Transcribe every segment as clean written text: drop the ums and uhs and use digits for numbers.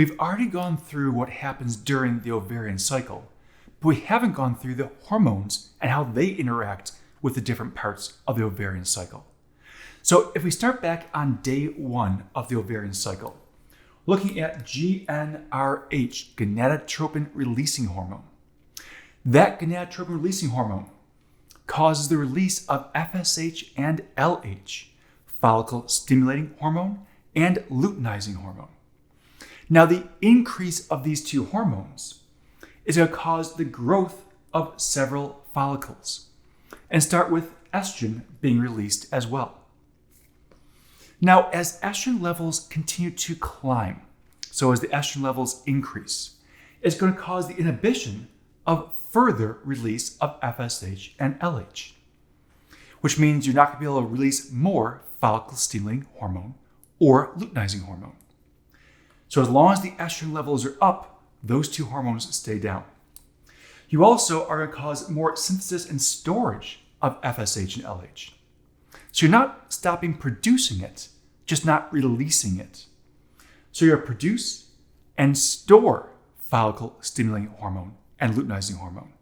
we've already gone through what happens during the ovarian cycle, but we haven't gone through the hormones and how they interact with the different parts of the ovarian cycle. So if we start back on day 1 of the ovarian cycle, looking at GnRH, gonadotropin releasing hormone. That gonadotropin releasing hormone causes the release of FSH and LH, follicle stimulating hormone and luteinizing hormone. Now, the increase of these two hormones is going to cause the growth of several follicles and start with estrogen being released as well. Now, as estrogen levels continue to climb, so as the estrogen levels increase, it's going to cause the inhibition of further release of FSH and LH, which means you're not going to be able to release more follicle stimulating hormone or luteinizing hormone. So as long as the estrogen levels are up, those two hormones stay down. You also are going to cause more synthesis and storage of FSH and LH. So you're not stopping producing it, just not releasing it. So you're going to produce and store follicle stimulating hormone and luteinizing hormone.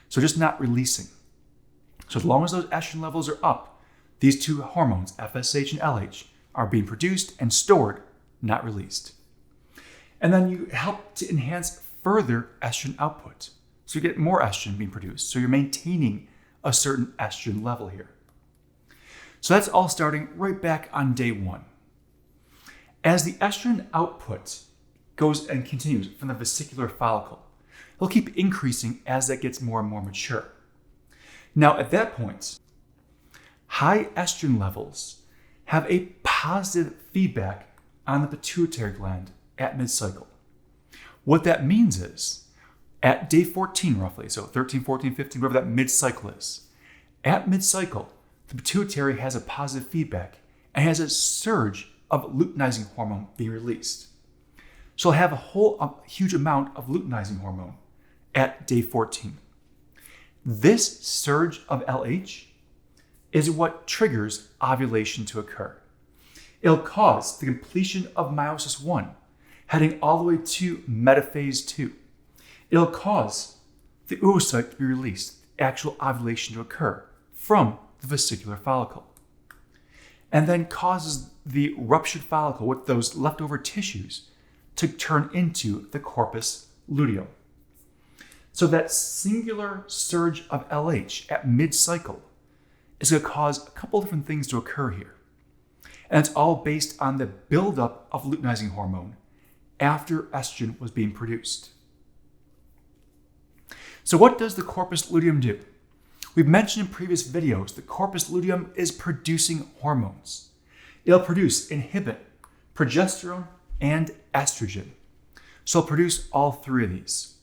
So just not releasing. So as long as those estrogen levels are up, these two hormones, FSH and LH, are being produced and stored, not released. And then you help to enhance further estrogen output. So you get more estrogen being produced. So you're maintaining a certain estrogen level here. So that's all starting right back on day 1. As the estrogen output goes and continues from the vesicular follicle, it'll keep increasing as that gets more and more mature. Now at that point, high estrogen levels have a positive feedback on the pituitary gland at mid-cycle. What that means is, at day 14 roughly, so 13, 14, 15, whatever that mid-cycle is, at mid-cycle, the pituitary has a positive feedback and has a surge of luteinizing hormone being released. So it'll have a huge amount of luteinizing hormone at day 14. This surge of LH is what triggers ovulation to occur. It'll cause the completion of meiosis 1, heading all the way to metaphase 2. It'll cause the oocyte to be released, actual ovulation to occur from the vesicular follicle, and then causes the ruptured follicle with those leftover tissues to turn into the corpus luteum. So that singular surge of LH at mid-cycle is going to cause a couple different things to occur here. And it's all based on the buildup of luteinizing hormone after estrogen was being produced. So what does the corpus luteum do? We've mentioned in previous videos the corpus luteum is producing hormones. It'll inhibit progesterone and estrogen. So it'll produce all three of these.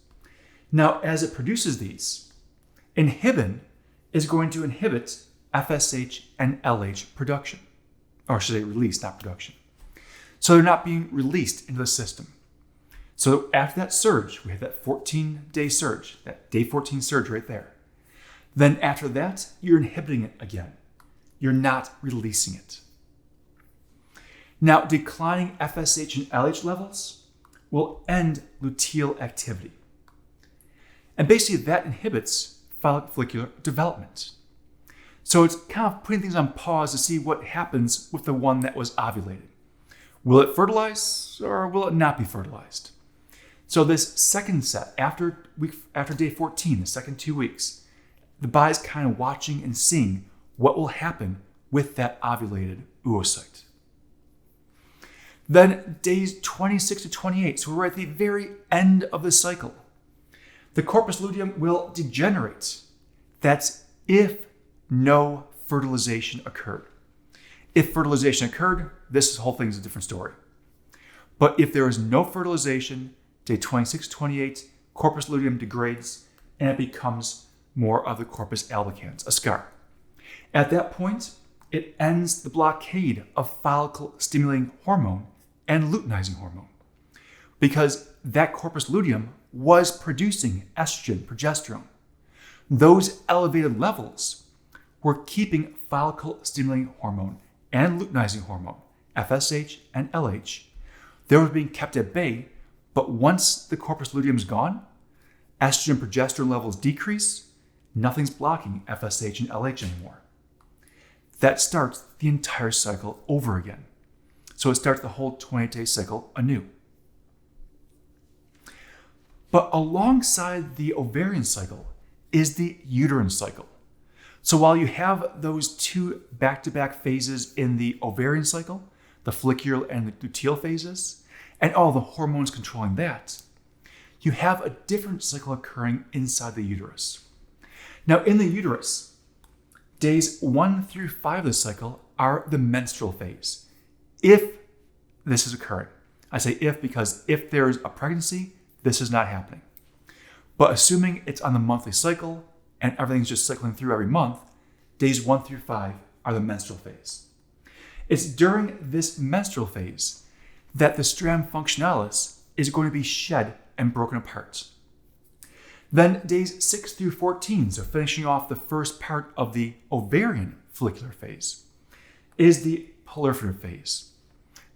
Now, as it produces these, inhibin is going to inhibit FSH and LH production. Or should I say release, not production. So they're not being released into the system. So after that surge, we have that 14-day surge, that day 14 surge right there. Then after that, you're inhibiting it again. You're not releasing it. Now, declining FSH and LH levels will end luteal activity. And basically that inhibits follicular development. So it's kind of putting things on pause to see what happens with the one that was ovulated. Will it fertilize or will it not be fertilized? So this second set, after day 14, the second 2 weeks, the body's kind of watching and seeing what will happen with that ovulated oocyte. Then days 26 to 28, so we're at the very end of the cycle. The corpus luteum will degenerate. That's if no fertilization occurred. If fertilization occurred, this whole thing is a different story. But if there is no fertilization, day 26 to 28, corpus luteum degrades and it becomes more of the corpus albicans, a scar. At that point, it ends the blockade of follicle stimulating hormone and luteinizing hormone, because that corpus luteum was producing estrogen, progesterone. Those elevated levels were keeping follicle stimulating hormone and luteinizing hormone, FSH and LH. They were being kept at bay But once the corpus luteum is gone, estrogen and progesterone levels decrease, nothing's blocking FSH and LH anymore. That starts the entire cycle over again. So it starts the whole 28-day cycle anew. But alongside the ovarian cycle is the uterine cycle. So while you have those two back-to-back phases in the ovarian cycle, the follicular and the luteal phases, and all the hormones controlling that, you have a different cycle occurring inside the uterus. Now in the uterus, days 1 through 5 of the cycle are the menstrual phase, if this is occurring. I say if because if there's a pregnancy, this is not happening. But assuming it's on the monthly cycle and everything's just cycling through every month, days 1 through 5 are the menstrual phase. It's during this menstrual phase that the stratum functionalis is going to be shed and broken apart. Then days 6 through 14, so finishing off the first part of the ovarian follicular phase, is the proliferative phase.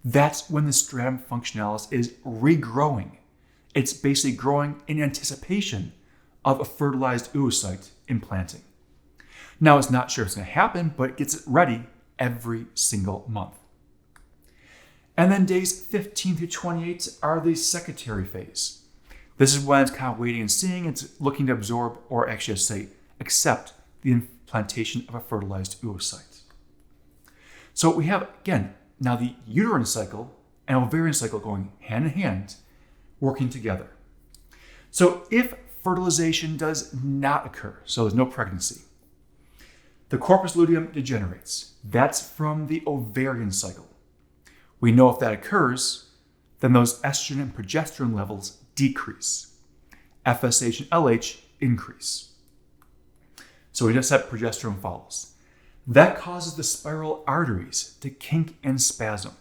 That's when the stratum functionalis is regrowing. It's basically growing in anticipation of a fertilized oocyte implanting. Now, it's not sure it's going to happen, but it gets it ready every single month. And then days 15 through 28 are the secretory phase. This is when it's kind of waiting and seeing. It's looking to absorb, or actually say, accept the implantation of a fertilized oocyte. So we have, again, now the uterine cycle and ovarian cycle going hand in hand, working together. So if fertilization does not occur, so there's no pregnancy, the corpus luteum degenerates. That's from the ovarian cycle. We know if that occurs, then those estrogen and progesterone levels decrease. FSH and LH increase. So we just said progesterone follows. That causes the spiral arteries to kink and spasm.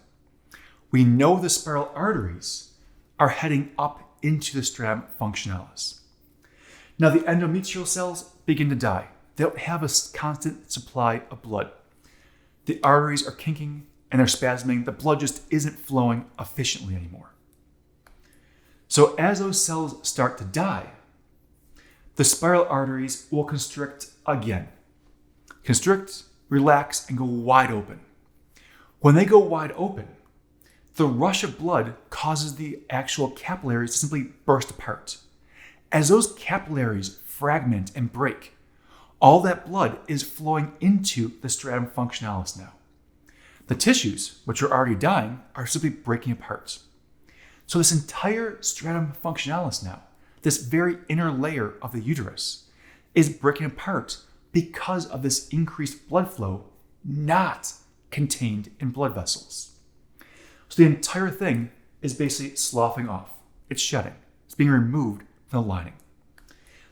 We know the spiral arteries are heading up into the stratum functionalis. Now the endometrial cells begin to die. They don't have a constant supply of blood. The arteries are kinking and they're spasming. The blood just isn't flowing efficiently anymore. So as those cells start to die, the spiral arteries will constrict again. Constrict, relax, and go wide open. When they go wide open, the rush of blood causes the actual capillaries to simply burst apart. As those capillaries fragment and break, all that blood is flowing into the stratum functionalis now. The tissues, which are already dying, are simply breaking apart. So this entire stratum functionalis now, this very inner layer of the uterus, is breaking apart because of this increased blood flow not contained in blood vessels. So the entire thing is basically sloughing off. It's shedding. It's being removed from the lining.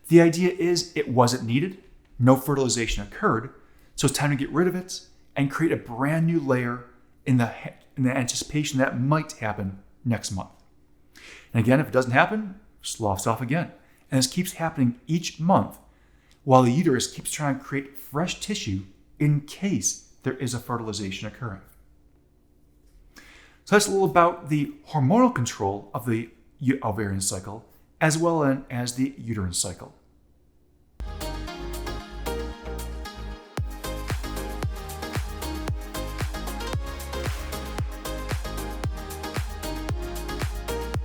The idea is it wasn't needed. No fertilization occurred. So it's time to get rid of it and create a brand new layer in the anticipation that might happen next month. And again, if it doesn't happen, sloughs off again. And this keeps happening each month while the uterus keeps trying to create fresh tissue in case there is a fertilization occurring. So that's a little about the hormonal control of the ovarian cycle as well as the uterine cycle.